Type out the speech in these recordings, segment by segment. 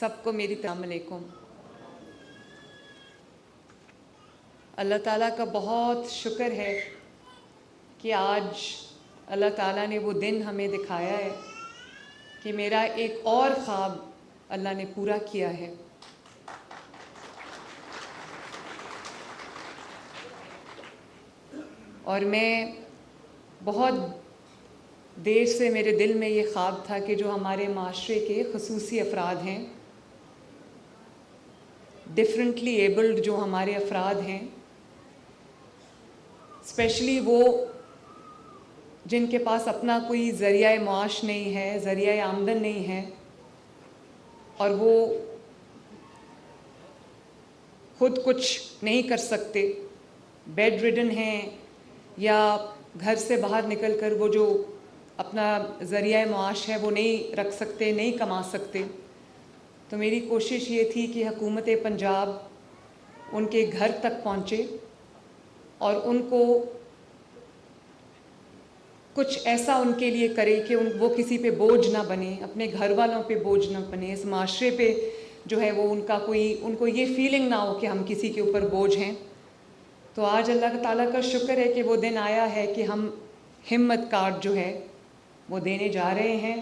سب کو میری السلام علیکم. اللہ تعالیٰ کا بہت شکر ہے کہ آج اللہ تعالیٰ نے وہ دن ہمیں دکھایا ہے کہ میرا ایک اور خواب اللہ نے پورا کیا ہے. اور میں بہت دیر سے میرے دل میں یہ خواب تھا کہ جو ہمارے معاشرے کے خصوصی افراد ہیں، ڈفرینٹلی ایبلڈ جو ہمارے افراد ہیں، اسپیشلی وہ جن کے پاس اپنا کوئی ذریعہ معاش نہیں ہے، ذریعہ آمدن نہیں ہے، اور وہ خود کچھ نہیں کر سکتے، بیڈ ریڈن ہیں، یا گھر سے باہر نکل کر وہ جو اپنا ذریعہ معاش ہے وہ نہیں رکھ سکتے، نہیں کما سکتے. تو میری کوشش یہ تھی کہ حکومت پنجاب ان کے گھر تک پہنچے اور ان کو کچھ ایسا ان کے لیے کرے کہ وہ کسی پہ بوجھ نہ بنے، اپنے گھر والوں پہ بوجھ نہ بنے، اس معاشرے پہ جو ہے وہ ان کو یہ فیلنگ نہ ہو کہ ہم کسی کے اوپر بوجھ ہیں. تو آج اللہ تعالیٰ کا شکر ہے کہ وہ دن آیا ہے کہ ہم ہمت کارڈ جو ہے وہ دینے جا رہے ہیں.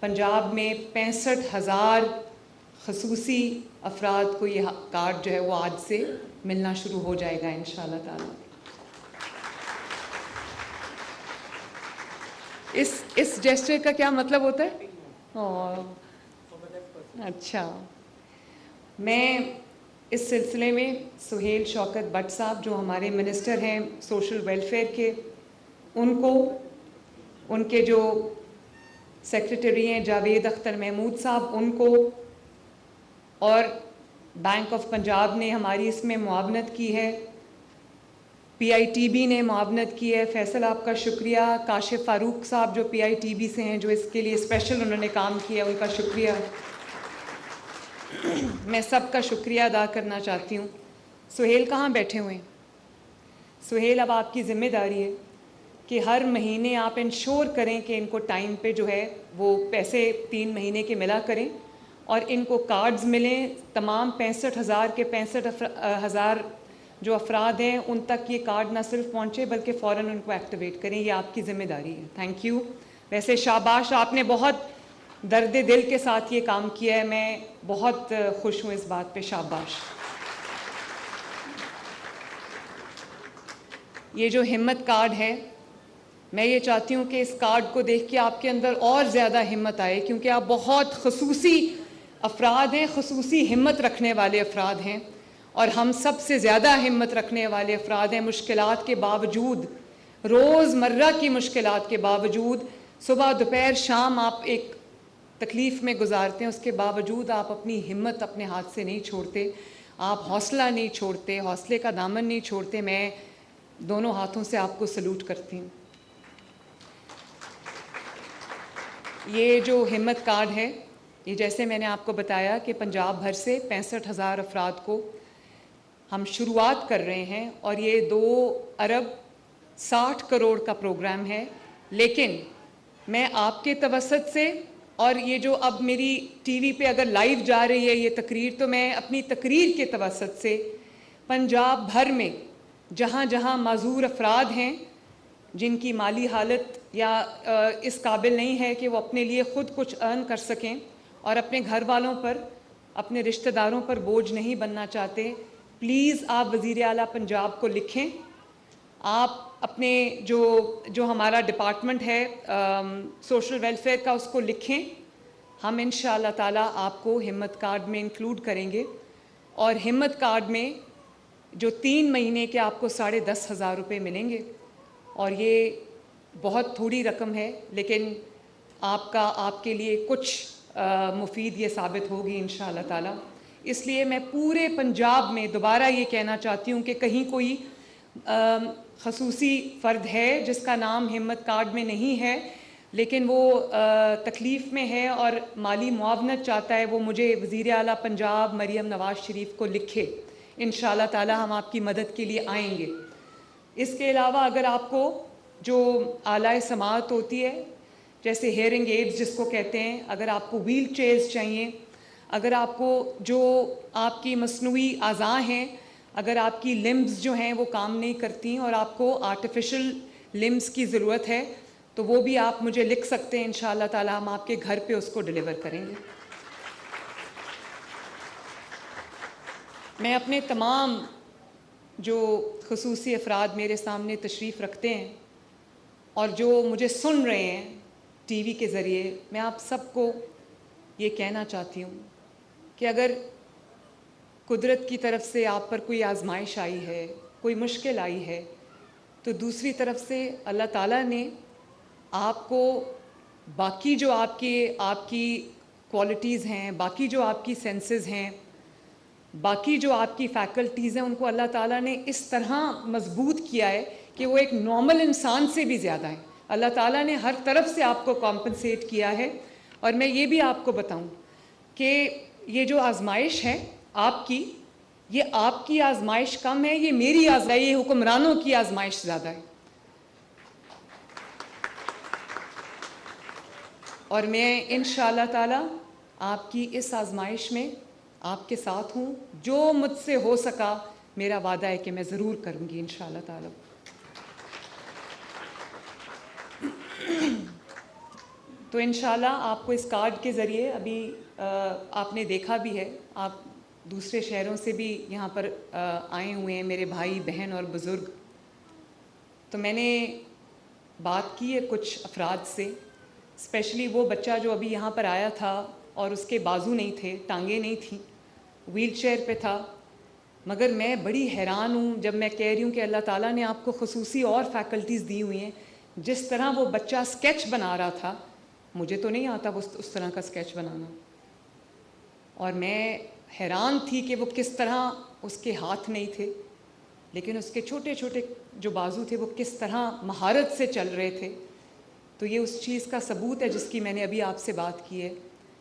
پنجاب میں 65,000 خصوصی افراد کو یہ کارڈ جو ہے وہ آج سے ملنا شروع ہو جائے گا انشاءاللہ تعالیٰ. اس جیسچر کا کیا مطلب ہوتا ہے؟ اچھا، میں اس سلسلے میں سہیل شوکت بٹ صاحب جو ہمارے منسٹر ہیں سوشل ویلفیئر کے، ان کو، ان کے جو سیکریٹری ہیں جاوید اختر محمود صاحب، ان کو، اور بینک آف پنجاب نے ہماری اس میں معاونت کی ہے، پی آئی ٹی بی نے معاونت کی ہے. فیصل آپ کا شکریہ. کاشف فاروق صاحب جو پی آئی ٹی بی سے ہیں، جو اس کے لیے اسپیشل انہوں نے کام کیا، ان کا شکریہ. میں سب کا شکریہ ادا کرنا چاہتی ہوں. سہیل کہاں بیٹھے ہوئے ہیں؟ سہیل، اب آپ کی ذمہ داری ہے کہ ہر مہینے آپ انشور کریں کہ ان کو ٹائم پہ جو ہے وہ پیسے 3 مہینے کے ملا کریں، اور ان کو کارڈز ملیں. تمام 65,000 کے 65,000 جو افراد ہیں ان تک یہ کارڈ نہ صرف پہنچے بلکہ فوراً ان کو ایکٹیویٹ کریں. یہ آپ کی ذمہ داری ہے. Thank you. ویسے شاباش، آپ نے بہت درد دل کے ساتھ یہ کام کیا ہے. میں بہت خوش ہوں اس بات پہ. شاباش. یہ جو ہمت کارڈ ہے، میں یہ چاہتی ہوں کہ اس کارڈ کو دیکھ کے آپ کے اندر اور زیادہ ہمت آئے، کیونکہ آپ بہت خصوصی افراد ہیں، خصوصی ہمت رکھنے والے افراد ہیں، اور ہم سب سے زیادہ ہمت رکھنے والے افراد ہیں. مشکلات کے باوجود، روز مرہ کی مشکلات کے باوجود، صبح دوپہر شام آپ ایک تکلیف میں گزارتے ہیں، اس کے باوجود آپ اپنی ہمت اپنے ہاتھ سے نہیں چھوڑتے، آپ حوصلہ نہیں چھوڑتے، حوصلے کا دامن نہیں چھوڑتے. میں دونوں ہاتھوں سے آپ کو سلوٹ کرتی ہوں. یہ جو ہمت کارڈ ہے، یہ جیسے میں نے آپ کو بتایا کہ پنجاب بھر سے 65,000 افراد کو ہم شروعات کر رہے ہیں، اور یہ 2 ارب 60 کروڑ کا پروگرام ہے. لیکن میں آپ کے توسط سے، اور یہ جو اب میری ٹی وی پہ اگر لائیو جا رہی ہے یہ تقریر، تو میں اپنی تقریر کے توسط سے پنجاب بھر میں جہاں جہاں معذور افراد ہیں، جن کی مالی حالت یا اس قابل نہیں ہے کہ وہ اپنے لیے خود کچھ ارن کر سکیں، اور اپنے گھر والوں پر، اپنے رشتہ داروں پر بوجھ نہیں بننا چاہتے، پلیز آپ وزیر اعلیٰ پنجاب کو لکھیں. آپ اپنے جو ہمارا ڈپارٹمنٹ ہے سوشل ویلفیئر کا، اس کو لکھیں. ہم انشاءاللہ تعالیٰ آپ کو ہمت کارڈ میں انکلوڈ کریں گے. اور ہمت کارڈ میں جو 3 مہینے کے آپ کو 10,500 روپے ملیں گے، اور یہ بہت تھوڑی رقم ہے، لیکن آپ کے لیے کچھ مفید یہ ثابت ہوگی انشاءاللہ تعالیٰ. اس لیے میں پورے پنجاب میں دوبارہ یہ کہنا چاہتی ہوں کہ کہیں کوئی خصوصی فرد ہے جس کا نام ہمت کارڈ میں نہیں ہے، لیکن وہ تکلیف میں ہے اور مالی معاونت چاہتا ہے، وہ مجھے وزیر اعلیٰ پنجاب مریم نواز شریف کو لکھے. انشاءاللہ تعالیٰ ہم آپ کی مدد کے لیے آئیں گے. اس کے علاوہ اگر آپ کو جو اعلیٰ سماعت ہوتی ہے، جیسے ہیئرنگ ایڈز جس کو کہتے ہیں، اگر آپ کو ویل چیئرز چاہیے، اگر آپ کو جو آپ کی مصنوعی اعضاء ہیں، اگر آپ کی لمبز جو ہیں وہ کام نہیں کرتی اور آپ کو آرٹیفیشل لمبز کی ضرورت ہے تو وہ بھی آپ مجھے لکھ سکتے ہیں، انشاءاللہ تعالی ہم آپ کے گھر پہ اس کو ڈیلیور کریں گے۔ میں اپنے تمام جو خصوصی افراد میرے سامنے تشریف رکھتے ہیں اور جو مجھے سن رہے ہیں ٹی وی کے ذریعے، میں آپ سب کو یہ کہنا چاہتی ہوں کہ اگر قدرت کی طرف سے آپ پر کوئی آزمائش آئی ہے، کوئی مشکل آئی ہے، تو دوسری طرف سے اللہ تعالیٰ نے آپ کو باقی جو آپ کی کوالٹیز ہیں، باقی جو آپ کی سینسز ہیں، باقی جو آپ کی فیکلٹیز ہیں، ان کو اللہ تعالیٰ نے اس طرح مضبوط کیا ہے کہ وہ ایک نارمل انسان سے بھی زیادہ ہیں۔ اللہ تعالیٰ نے ہر طرف سے آپ کو کمپنسیٹ کیا ہے۔ اور میں یہ بھی آپ کو بتاؤں کہ یہ جو آزمائش ہے آپ کی، یہ آپ کی آزمائش کم ہے، یہ میری آزمائش، یہ حکمرانوں کی آزمائش زیادہ ہے۔ اور میں انشاءاللہ تعالی آپ کی اس آزمائش میں آپ کے ساتھ ہوں، جو مجھ سے ہو سکا میرا وعدہ ہے کہ میں ضرور کروں گی انشاءاللہ تعالی۔ تو انشاءاللہ آپ کو اس کارڈ کے ذریعے ابھی آپ نے دیکھا بھی ہے، آپ دوسرے شہروں سے بھی یہاں پر آئے ہوئے ہیں میرے بھائی بہن اور بزرگ، تو میں نے بات کی ہے کچھ افراد سے، اسپیشلی وہ بچہ جو ابھی یہاں پر آیا تھا اور اس کے بازو نہیں تھے، ٹانگیں نہیں تھیں، ویل چیئر پہ تھا، مگر میں بڑی حیران ہوں جب میں کہہ رہی ہوں کہ اللہ تعالیٰ نے آپ کو خصوصی اور فیکلٹیز دی ہوئی ہیں۔ جس طرح وہ بچہ اسکیچ بنا رہا تھا، مجھے تو نہیں آتا اس طرح کا اسکیچ بنانا، اور میں حیران تھی کہ وہ کس طرح، اس کے ہاتھ نہیں تھے لیکن اس کے چھوٹے چھوٹے جو بازو تھے وہ کس طرح مہارت سے چل رہے تھے۔ تو یہ اس چیز کا ثبوت ہے جس کی میں نے ابھی آپ سے بات کی ہے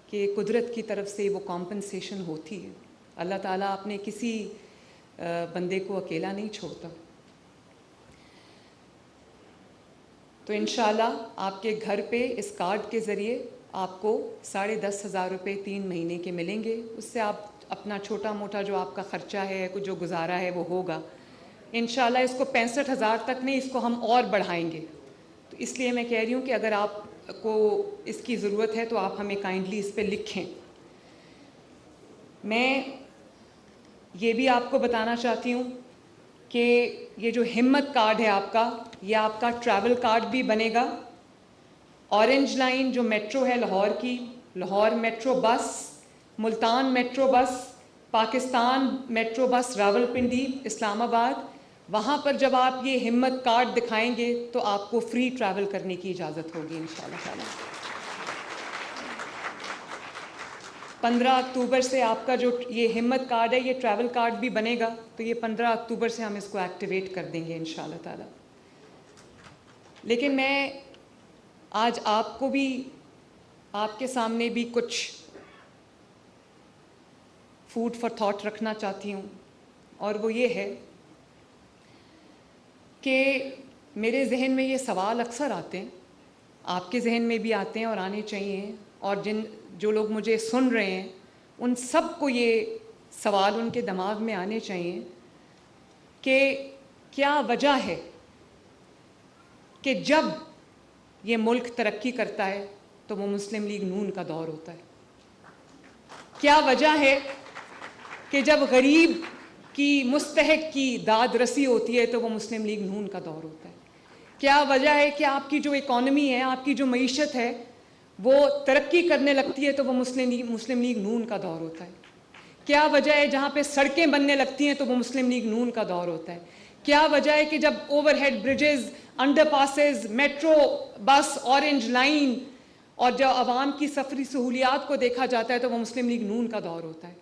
کہ قدرت کی طرف سے وہ کمپنسیشن ہوتی ہے۔ اللہ تعالیٰ اپنے کسی بندے کو اکیلا نہیں چھوڑتا۔ تو انشاءاللہ آپ کے گھر پہ اس کارڈ کے ذریعے آپ کو 10,500 روپے 3 مہینے کے ملیں گے۔ اس سے آپ اپنا چھوٹا موٹا جو آپ کا خرچہ ہے، کچھ جو گزارا ہے وہ ہوگا انشاءاللہ۔ اس کو 65,000 تک نہیں، اس کو ہم اور بڑھائیں گے۔ تو اس لیے میں کہہ رہی ہوں کہ اگر آپ کو اس کی ضرورت ہے تو آپ ہمیں کائنڈلی اس پہ لکھیں۔ میں یہ بھی آپ کو بتانا چاہتی ہوں کہ یہ جو ہمت کارڈ ہے آپ کا، یہ آپ کا ٹریول کارڈ بھی بنے گا۔ اورنج لائن جو میٹرو ہے لاہور کی، Lahore metro bus, Multan metro bus, Pakistan metro bus Rawalpindi, اسلام آباد، وہاں پر جب آپ یہ ہمت کارڈ دکھائیں گے تو آپ کو فری ٹریول کرنے کی اجازت ہوگی انشاءاللہ تعالی۔ 15 اکتوبر سے آپ کا جو یہ ہمت کارڈ ہے، یہ ٹریول کارڈ بھی بنے گا، تو یہ 15 اکتوبر سے ہم اس کو ایکٹیویٹ کر دیں گے انشاءاللہ تعالی۔ لیکن میں آج آپ کو بھی، آپ کے سامنے بھی کچھ فوڈ فار تھاٹ رکھنا چاہتی ہوں، اور وہ یہ ہے کہ میرے ذہن میں یہ سوال اکثر آتے ہیں، آپ کے ذہن میں بھی آتے ہیں اور آنے چاہیے، اور جو لوگ مجھے سن رہے ہیں ان سب کو یہ سوال ان کے دماغ میں آنے چاہیے کہ کیا وجہ ہے کہ جب یہ ملک ترقی کرتا ہے تو وہ مسلم لیگ نون کا دور ہوتا ہے؟ کیا وجہ ہے کہ جب غریب کی، مستحق کی داد رسی ہوتی ہے تو وہ مسلم لیگ نون کا دور ہوتا ہے؟ کیا وجہ ہے کہ آپ کی جو اکانومی ہے، آپ کی جو معیشت ہے، وہ ترقی کرنے لگتی ہے تو وہ مسلم لیگ نون کا دور ہوتا ہے؟ کیا وجہ ہے جہاں پہ سڑکیں بننے لگتی ہیں تو وہ مسلم لیگ نون کا دور ہوتا ہے؟ کیا وجہ ہے کہ جب overhead bridges, underpasses, metro bus, orange line اور جو عوام کی سفری سہولیات کو دیکھا جاتا ہے تو وہ مسلم لیگ نون کا دور ہوتا ہے؟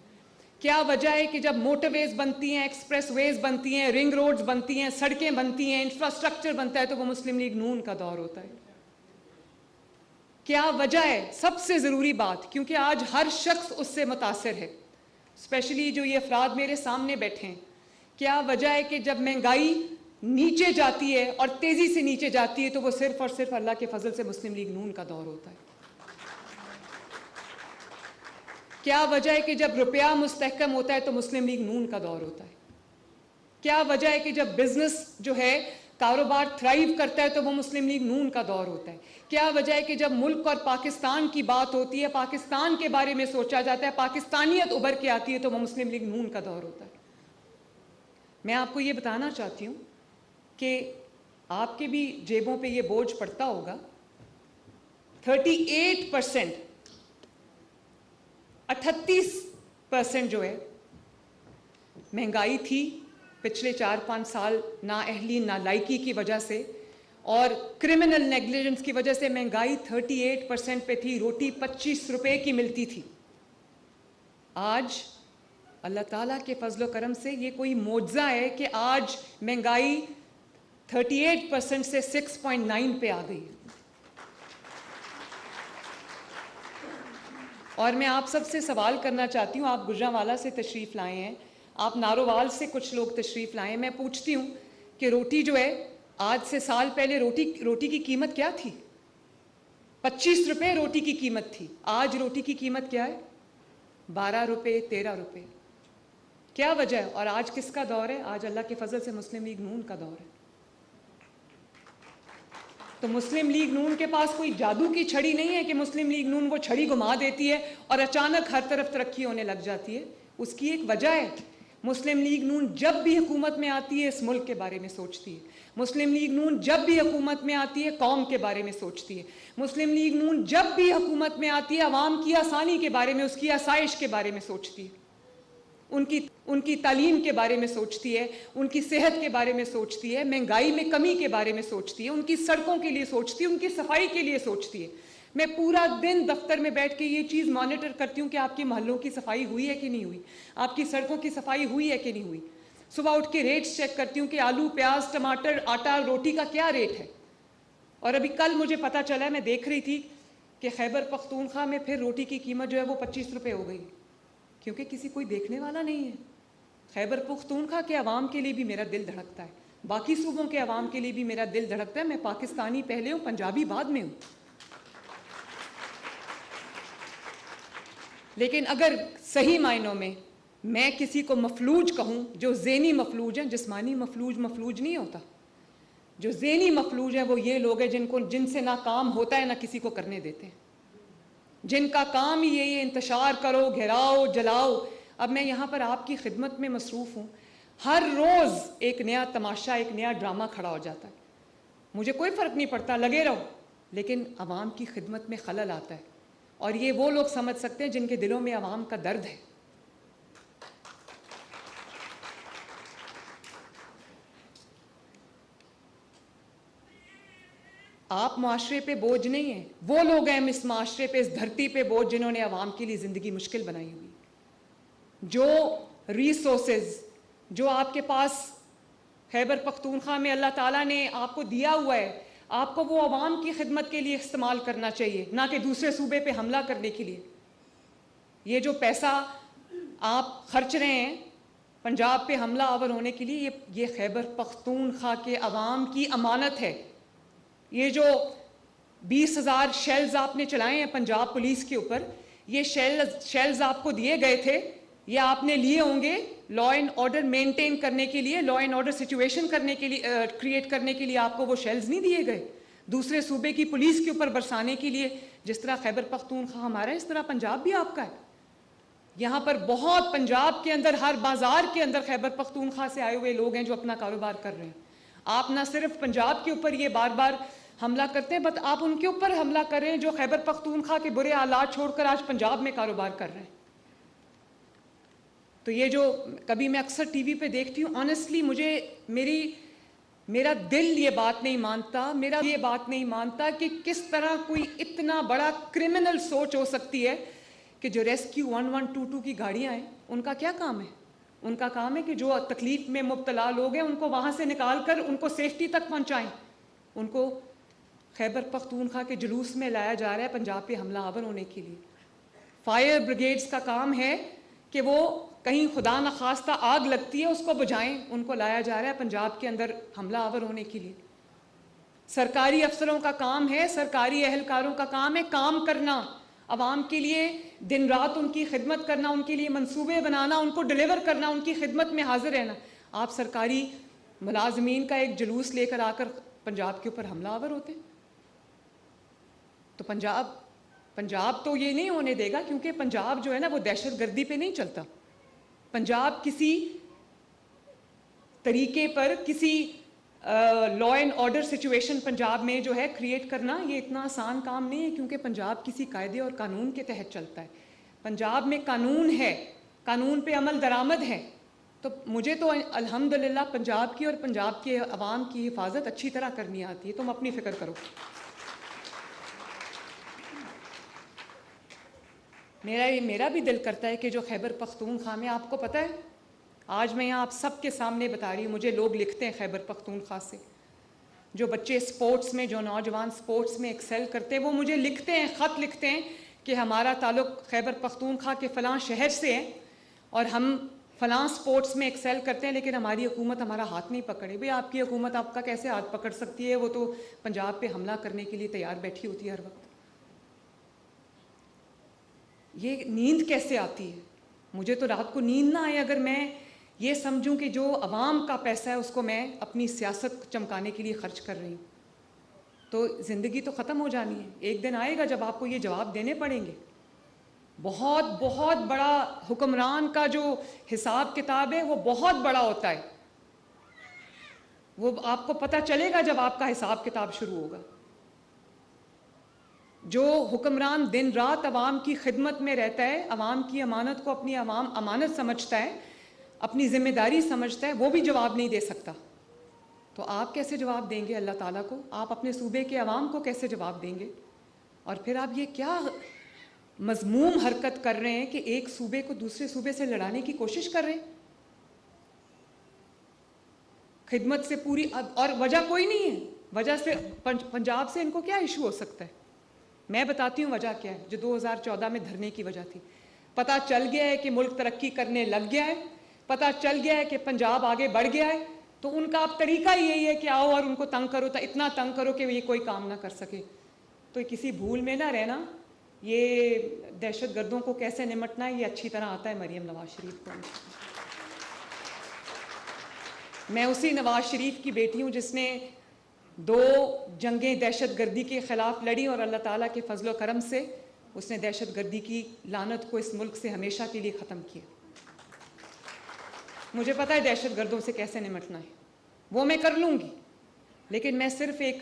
کیا وجہ ہے کہ جب موٹر ویز بنتی ہیں، ایکسپریس ویز بنتی ہیں، رنگ روڈز بنتی ہیں، سڑکیں بنتی ہیں، انفراسٹرکچر بنتا ہے تو وہ مسلم لیگ نون کا دور ہوتا ہے؟ کیا وجہ ہے؟ سب سے ضروری بات، کیونکہ آج ہر شخص اس سے متاثر ہے، اسپیشلی جو یہ افراد میرے سامنے بیٹھے ہیں، کیا وجہ ہے کہ جب مہنگائی نیچے جاتی ہے اور تیزی سے نیچے جاتی ہے تو وہ صرف اور صرف اللہ کے فضل سے مسلم لیگ نون کا دور ہوتا ہے؟ کیا وجہ ہے کہ جب روپیہ مستحکم ہوتا ہے تو مسلم لیگ نون کا دور ہوتا ہے؟ کیا وجہ ہے کہ جب بزنس جو ہے کاروبار تھرائیو کرتا ہے تو وہ مسلم لیگ نون کا دور ہوتا ہے؟ کیا وجہ ہے کہ جب ملک اور پاکستان کی بات ہوتی ہے، پاکستان کے بارے میں سوچا جاتا ہے، پاکستانیت ابھر کے آتی ہے تو وہ مسلم لیگ نون کا دور ہوتا ہے؟ میں آپ کو یہ بتانا چاہتی ہوں کہ آپ کے بھی جیبوں پہ یہ بوجھ پڑتا ہوگا. 38%، 38% جو ہے مہنگائی تھی پچھلے 4-5 سال نااہلی نالائکی کی وجہ سے اور کرمنل نیگلیجنس کی وجہ سے مہنگائی 38% پہ تھی. روٹی 25 روپے کی ملتی تھی. آج اللہ تعالیٰ کے فضل و کرم سے یہ کوئی معجزہ ہے کہ آج مہنگائی 38% سے 6.9 پہ آ گئی. اور میں آپ سب سے سوال کرنا چاہتی ہوں، آپ گجرانوالہ سے تشریف لائے ہیں، آپ نارووال سے کچھ لوگ تشریف لائے ہیں. میں پوچھتی ہوں کہ روٹی جو ہے آج سے سال پہلے روٹی کی قیمت کیا تھی؟ 25 روپے روٹی کی قیمت تھی. آج روٹی کی قیمت کیا ہے؟ 12 روپے، 13 روپے. کیا وجہ ہے؟ اور آج کس کا دور ہے؟ آج اللہ کے فضل سے مسلم لیگ نون کا دور ہے. تو مسلم لیگ نون کے پاس کوئی جادو کی چھڑی نہیں ہے کہ مسلم لیگ نون وہ چھڑی گھما دیتی ہے اور اچانک ہر طرف ترقی ہونے لگ جاتی ہے. اس کی ایک وجہ ہے. مسلم لیگ نون جب بھی حکومت میں آتی ہے اس ملک کے بارے میں سوچتی ہے. مسلم لیگ نون جب بھی حکومت میں آتی ہے قوم کے بارے میں سوچتی ہے. مسلم لیگ نون جب بھی حکومت میں آتی ہے عوام کی آسانی کے بارے میں، اس کی آسائش کے بارے میں سوچتی ہے، ان کی تعلیم کے بارے میں سوچتی ہے، ان کی صحت کے بارے میں سوچتی ہے، مہنگائی میں کمی کے بارے میں سوچتی ہے، ان کی سڑکوں کے لیے سوچتی ہے، ان کی صفائی کے لیے سوچتی ہے. میں پورا دن دفتر میں بیٹھ کے یہ چیز مانیٹر کرتی ہوں کہ آپ کے محلوں کی صفائی ہوئی ہے کہ نہیں ہوئی، آپ کی سڑکوں کی صفائی ہوئی ہے کہ نہیں ہوئی. صبح اٹھ کے ریٹس چیک کرتی ہوں کہ آلو، پیاز، ٹماٹر، آٹا، روٹی کا کیا ریٹ ہے. اور ابھی کل مجھے پتہ چلا ہے، میں دیکھ رہی تھی کہ خیبر پختونخوا میں پھر روٹی کی قیمت جو ہے وہ 25 روپے ہو گئی، کیونکہ کسی کوئی دیکھنے والا نہیں ہے. خیبر پختونخوا کے عوام کے لیے بھی میرا دل دھڑکتا ہے، باقی صوبوں کے عوام کے لیے بھی میرا دل دھڑکتا ہے. میں پاکستانی پہلے ہوں، پنجابی بعد میں ہوں. لیکن اگر صحیح معنوں میں کسی کو مفلوج کہوں، جو ذہنی مفلوج ہیں، جسمانی مفلوج نہیں ہوتا. جو ذہنی مفلوج ہیں وہ یہ لوگ ہیں جن سے نہ کام ہوتا ہے نہ کسی کو کرنے دیتے ہیں، جن کا کام ہی یہ انتشار کرو، گھراؤ، جلاؤ. اب میں یہاں پر آپ کی خدمت میں مصروف ہوں. ہر روز ایک نیا تماشا، ایک نیا ڈرامہ کھڑا ہو جاتا ہے. مجھے کوئی فرق نہیں پڑتا، لگے رہو، لیکن عوام کی خدمت میں خلل آتا ہے. اور یہ وہ لوگ سمجھ سکتے ہیں جن کے دلوں میں عوام کا درد ہے. آپ معاشرے پہ بوجھ نہیں ہیں، وہ لوگ ہیں اس معاشرے پہ، اس دھرتی پہ بوجھ جنہوں نے عوام کے لیے زندگی مشکل بنائی ہوئی. جو ریسورسز جو آپ کے پاس خیبر پختونخوا میں اللہ تعالیٰ نے آپ کو دیا ہوا ہے، آپ کو وہ عوام کی خدمت کے لیے استعمال کرنا چاہیے، نہ کہ دوسرے صوبے پہ حملہ کرنے کے لیے. یہ جو پیسہ آپ خرچ رہے ہیں پنجاب پہ حملہ آور ہونے کے لیے، یہ خیبر پختونخوا کے عوام کی امانت ہے. یہ جو 20,000 شیلز آپ نے چلائے ہیں پنجاب پولیس کے اوپر، یہ شیلز آپ کو دیے گئے تھے، یہ آپ نے لیے ہوں گے لا اینڈ آرڈر مینٹین کرنے کے لیے، لا اینڈ آرڈر سچویشن کرنے کے لیے، کریٹ کرنے کے لیے آپ کو وہ شیلز نہیں دیے گئے دوسرے صوبے کی پولیس کے اوپر برسانے کے لیے. جس طرح خیبر پختونخوا ہمارا ہے، اس طرح پنجاب بھی آپ کا ہے. یہاں پر بہت پنجاب کے اندر ہر بازار کے اندر خیبر پختونخوا سے آئے ہوئے لوگ ہیں جو اپنا کاروبار کر رہے ہیں. آپ نہ صرف پنجاب کے اوپر یہ بار بار حملہ کرتے ہیں، بٹ آپ ان کے اوپر حملہ کر رہے ہیں جو خیبر پختونخوا کے برے حالات چھوڑ کر آج پنجاب میں کاروبار کر رہے ہیں. تو یہ جو کبھی میں اکثر ٹی وی پہ دیکھتی ہوں، آنیسٹلی میرا دل یہ بات نہیں مانتا کہ کس طرح کوئی اتنا بڑا کرمنل سوچ ہو سکتی ہے کہ جو ریسکیو 1122 کی گاڑیاں ہیں ان کا کیا کام ہے؟ ان کا کام ہے کہ جو تکلیف میں مبتلا لوگ ہیں ان کو وہاں سے نکال کر ان کو سیفٹی تک پہنچائیں. ان کو خیبر پختونخوا کے جلوس میں لایا جا رہا ہے پنجاب پہ حملہ آور ہونے کے لیے. فائر بریگیڈز کا کام ہے کہ وہ کہیں خدا نخواستہ آگ لگتی ہے اس کو بجھائیں. ان کو لایا جا رہا ہے پنجاب کے اندر حملہ آور ہونے کے لیے. سرکاری افسروں کا کام ہے، سرکاری اہلکاروں کا کام ہے کام کرنا. عوام کے لیے دن رات ان کی خدمت کرنا، ان کے لیے منصوبے بنانا، ان کو ڈلیور کرنا، ان کی خدمت میں حاضر رہنا. آپ سرکاری ملازمین کا ایک جلوس لے کر آ کر پنجاب کے اوپر حملہ آور ہوتے ہیں. تو پنجاب تو یہ نہیں ہونے دے گا، کیونکہ پنجاب جو ہے نا وہ دہشت گردی پہ نہیں چلتا. پنجاب کسی طریقے پر کسی لا اینڈ آرڈر سچویشن پنجاب میں جو ہے کریٹ کرنا یہ اتنا آسان کام نہیں ہے، کیونکہ پنجاب کسی قاعدے اور قانون کے تحت چلتا ہے. پنجاب میں قانون ہے، قانون پہ عمل درآمد ہے. تو مجھے تو الحمدللہ پنجاب کی اور پنجاب کے عوام کی حفاظت اچھی طرح کرنی آتی ہے. تم اپنی فکر کرو. میرا بھی دل کرتا ہے کہ جو خیبر پختونخوا میں، آپ کو پتہ ہے آج میں یہاں آپ سب کے سامنے بتا رہی ہوں، مجھے لوگ لکھتے ہیں خیبر پختونخوا سے، جو بچے سپورٹس میں، جو نوجوان سپورٹس میں ایکسل کرتے ہیں، وہ مجھے لکھتے ہیں، خط لکھتے ہیں کہ ہمارا تعلق خیبر پختونخوا کے فلاں شہر سے ہے اور ہم فلاں سپورٹس میں ایکسل کرتے ہیں، لیکن ہماری حکومت ہمارا ہاتھ نہیں پکڑے. بھئی آپ کی حکومت آپ کا کیسے ہاتھ پکڑ سکتی ہے؟ وہ تو پنجاب پہ حملہ کرنے کے لیے تیار بیٹھی ہوتی ہے ہر وقت. یہ نیند کیسے آتی ہے؟ مجھے تو رات کو نیند نہ آئے اگر میں یہ سمجھوں کہ جو عوام کا پیسہ ہے اس کو میں اپنی سیاست چمکانے کے لیے خرچ کر رہی ہوں. تو زندگی تو ختم ہو جانی ہے. ایک دن آئے گا جب آپ کو یہ جواب دینے پڑیں گے. بہت بہت بڑا حکمران کا جو حساب کتاب ہے وہ بہت بڑا ہوتا ہے. وہ آپ کو پتہ چلے گا جب آپ کا حساب کتاب شروع ہوگا. جو حکمران دن رات عوام کی خدمت میں رہتا ہے، عوام کی امانت کو اپنی امانت سمجھتا ہے، اپنی ذمہ داری سمجھتا ہے، وہ بھی جواب نہیں دے سکتا. تو آپ کیسے جواب دیں گے اللہ تعالیٰ کو؟ آپ اپنے صوبے کے عوام کو کیسے جواب دیں گے؟ اور پھر آپ یہ کیا مذموم حرکت کر رہے ہیں کہ ایک صوبے کو دوسرے صوبے سے لڑانے کی کوشش کر رہے ہیں؟ خدمت سے پوری، اور وجہ کوئی نہیں ہے. وجہ سے پنجاب سے ان کو کیا ایشو ہو سکتا ہے؟ میں بتاتی ہوں وجہ کیا ہے. جو 2014 میں دھرنے کی وجہ تھی، پتہ چل گیا ہے کہ ملک ترقی کرنے لگ گیا ہے، پتہ چل گیا ہے کہ پنجاب آگے بڑھ گیا ہے. تو ان کا اب طریقہ یہی ہے کہ آؤ اور ان کو تنگ کرو، تو اتنا تنگ کرو کہ یہ کوئی کام نہ کر سکے. تو کسی بھول میں نہ رہنا. یہ دہشت گردوں کو کیسے نمٹنا ہے یہ اچھی طرح آتا ہے مریم نواز شریف کو. میں اسی نواز شریف کی بیٹی ہوں جس نے 2 جنگیں دہشت گردی کے خلاف لڑی، اور اللہ تعالیٰ کے فضل و کرم سے اس نے دہشت گردی کی لعنت کو اس ملک سے ہمیشہ کے لیے ختم کیا. مجھے پتہ ہے دہشت گردوں سے کیسے نمٹنا ہے، وہ میں کر لوں گی. لیکن میں صرف ایک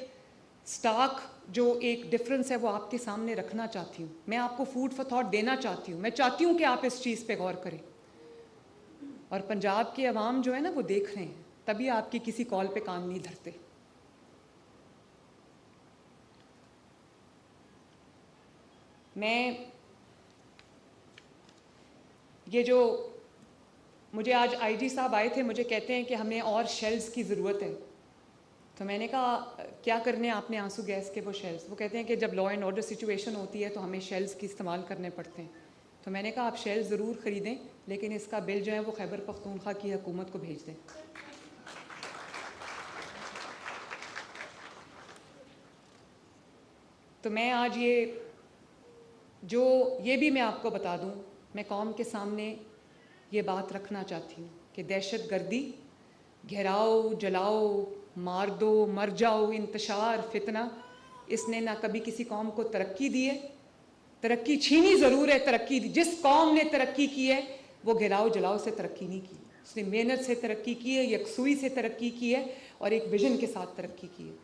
سٹاک جو ایک ڈفرنس ہے وہ آپ کے سامنے رکھنا چاہتی ہوں. میں آپ کو فوڈ فار تھاٹ دینا چاہتی ہوں. میں چاہتی ہوں کہ آپ اس چیز پہ غور کریں. اور پنجاب کے عوام جو ہے نا وہ دیکھ رہے ہیں، تبھی آپ کی کسی کال پہ کان نہیں دھرتے. میں یہ جو مجھے آج آئی جی صاحب آئے تھے، مجھے کہتے ہیں کہ ہمیں اور شیلز کی ضرورت ہے. تو میں نے کہا کیا کرنے آپ نے آنسو گیس کے وہ شیلز؟ وہ کہتے ہیں کہ جب لا اینڈ آرڈر سچویشن ہوتی ہے تو ہمیں شیلز کی استعمال کرنے پڑتے ہیں. تو میں نے کہا آپ شیلز ضرور خریدیں، لیکن اس کا بل جو ہے وہ خیبر پختونخوا کی حکومت کو بھیج دیں. تو میں آج یہ بھی میں آپ کو بتا دوں، میں قوم کے سامنے یہ بات رکھنا چاہتی ہوں کہ دہشت گردی، گھیراؤ، جلاؤ، مار دو، مر جاؤ، انتشار، فتنہ، اس نے نہ کبھی کسی قوم کو ترقی دی ہے. ترقی چھینی ضرور ہے، ترقی دی. جس قوم نے ترقی کی ہے وہ گھیراؤ جلاؤ سے ترقی نہیں کی. اس نے محنت سے ترقی کی ہے، یکسوئی سے ترقی کی ہے، اور ایک ویژن کے ساتھ ترقی کی ہے.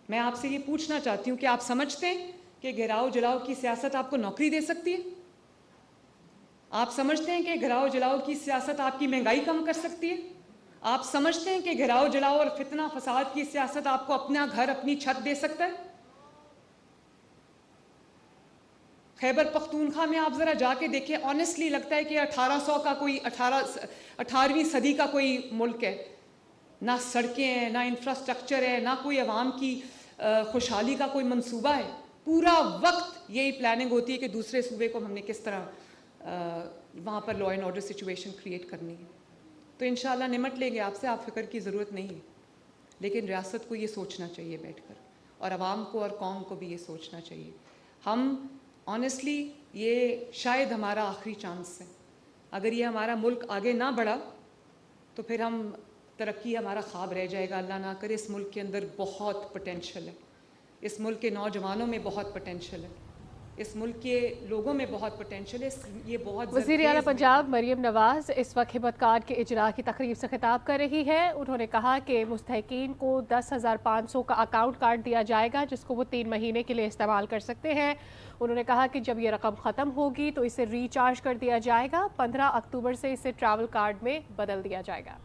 میں آپ سے یہ پوچھنا چاہتی ہوں کہ آپ سمجھتے ہیں کہ گھیراؤ جلاؤ کی سیاست آپ کو نوکری دے سکتی ہے؟ آپ سمجھتے ہیں کہ گھیراؤ جلاؤ کی سیاست آپ کی مہنگائی کم کر سکتی ہے؟ آپ سمجھتے ہیں کہ گھیراؤ جلاؤ اور فتنہ فساد کی سیاست آپ کو اپنا گھر، اپنی چھت دے سکتا ہے؟ خیبر پختونخوا میں آپ ذرا جا کے دیکھیں، آنیسٹلی لگتا ہے کہ 1800 کا کوئی 18ویں صدی کا کوئی ملک ہے. نہ سڑکیں ہیں، نہ انفراسٹرکچر ہے، نہ کوئی عوام کی خوشحالی کا کوئی منصوبہ ہے. پورا وقت یہی پلاننگ ہوتی ہے کہ دوسرے صوبے کو ہم نے کس طرح وہاں پر law and order situation create کرنی ہے. تو انشاءاللہ نمٹ لیں گے آپ سے، آپ فکر کی ضرورت نہیں ہے. لیکن ریاست کو یہ سوچنا چاہیے بیٹھ کر، اور عوام کو اور قوم کو بھی یہ سوچنا چاہیے. ہم آنیسٹلی یہ شاید ہمارا آخری چانس ہے. اگر یہ ہمارا ملک آگے نہ بڑھا تو پھر ہم ترقی ہمارا خواب رہ جائے گا. اللہ نہ کرے. اس ملک کے اندر بہت پوٹینشیل ہے. اس ملک کے نوجوانوں میں بہت پوٹینشیل ہے. اس ملک کے لوگوں میں بہت پوٹینشیل ہے. یہ بہت وزیر اعلیٰ پنجاب مریم نواز اس وقت ہمت کارڈ کے اجرا کی تقریب سے خطاب کر رہی ہے. انہوں نے کہا کہ مستحقین کو 10,500 کا اکاؤنٹ کارڈ دیا جائے گا جس کو وہ 3 مہینے کے لیے استعمال کر سکتے ہیں. انہوں نے کہا کہ جب یہ رقم ختم ہوگی تو اسے ریچارج کر دیا جائے گا. 15 اکتوبر سے اسے ٹریول کارڈ میں بدل دیا جائے گا.